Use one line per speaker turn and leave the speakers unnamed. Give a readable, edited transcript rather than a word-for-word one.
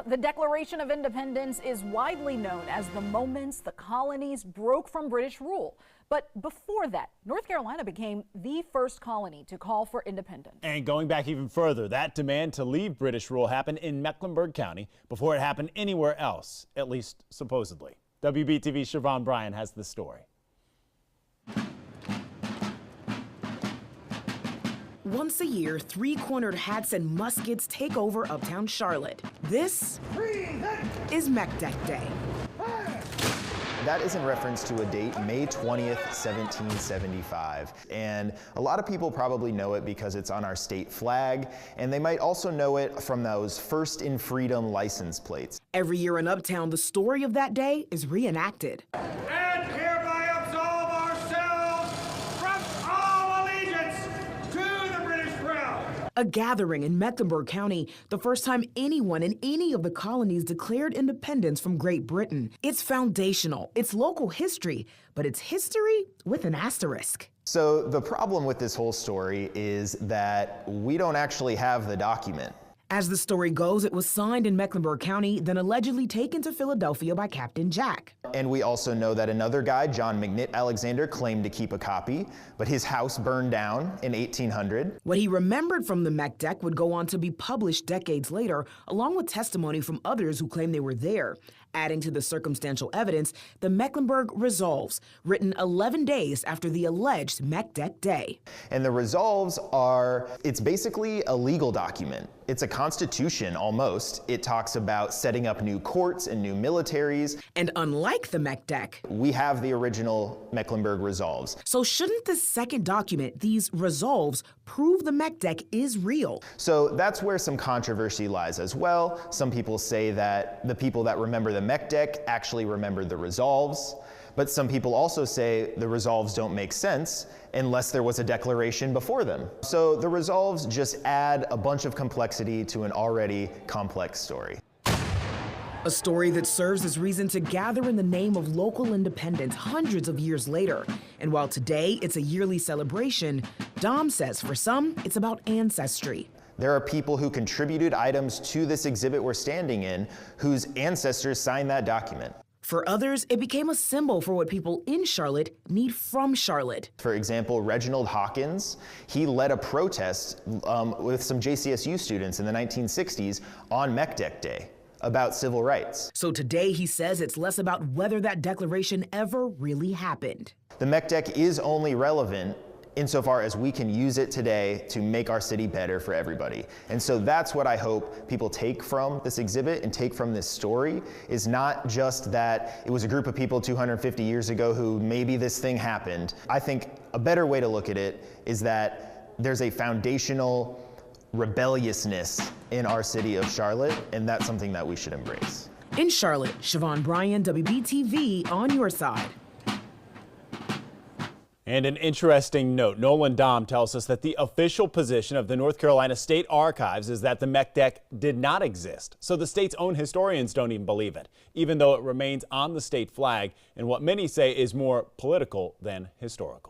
The Declaration of Independence is widely known as the moments the colonies broke from British rule. But before that, North Carolina became the first colony to call for independence.
And going back even further, that demand to leave British rule happened in Mecklenburg County before it happened anywhere else, at least supposedly. WBTV's Siobhan Bryan has the story.
Once a year, three-cornered hats and muskets take over uptown Charlotte. This is Meck Dec Day.
That is in reference to a date, May 20th, 1775. And a lot of people probably know it because it's on our state flag, and they might also know it from those First in Freedom license plates.
Every year in Uptown, the story of that day is reenacted.
And hereby absolve ourselves from all allegiance to the British crown.
A gathering in Mecklenburg County, the first time anyone in any of the colonies declared independence from Great Britain. It's foundational, it's local history, but it's history with an asterisk.
So the problem with this whole story is that we don't actually have the document.
As the story goes, it was signed in Mecklenburg County, then allegedly taken to Philadelphia by Captain Jack.
And we also know that another guy, John McNitt Alexander, claimed to keep a copy, but his house burned down in 1800.
What he remembered from the Meck Dec would go on to be published decades later, along with testimony from others who claimed they were there. Adding to the circumstantial evidence, the Mecklenburg Resolves, written 11 days after the alleged Meck Dec Day.
And the resolves it's basically a legal document. It's a constitution almost. It talks about setting up new courts and new militaries.
And unlike the Meck Dec,
we have the original Mecklenburg Resolves.
So shouldn't the second document, these resolves, prove the Meck Dec is real?
So that's where some controversy lies as well. Some people say that the people that remember the Meck Dec actually remember the resolves. But some people also say the resolves don't make sense unless there was a declaration before them. So the resolves just add a bunch of complexity to an already complex story.
A story that serves as reason to gather in the name of local independence hundreds of years later. And while today it's a yearly celebration, Dom says for some, it's about ancestry.
There are people who contributed items to this exhibit we're standing in whose ancestors signed that document.
For others, it became a symbol for what people in Charlotte need from Charlotte.
For example, Reginald Hawkins, he led a protest with some JCSU students in the 1960s on Meck Dec Day about civil rights.
So today he says it's less about whether that declaration ever really happened.
The Meck Dec is only relevant insofar as we can use it today to make our city better for everybody. And so that's what I hope people take from this exhibit and take from this story, is not just that it was a group of people 250 years ago who maybe this thing happened. I think a better way to look at it is that there's a foundational rebelliousness in our city of Charlotte, and that's something that we should embrace.
In Charlotte, Siobhan Bryan, WBTV, on your side.
And an interesting note, Nolan Dom tells us that the official position of the North Carolina State Archives is that the Meck Dec did not exist. So the state's own historians don't even believe it, even though it remains on the state flag in what many say is more political than historical.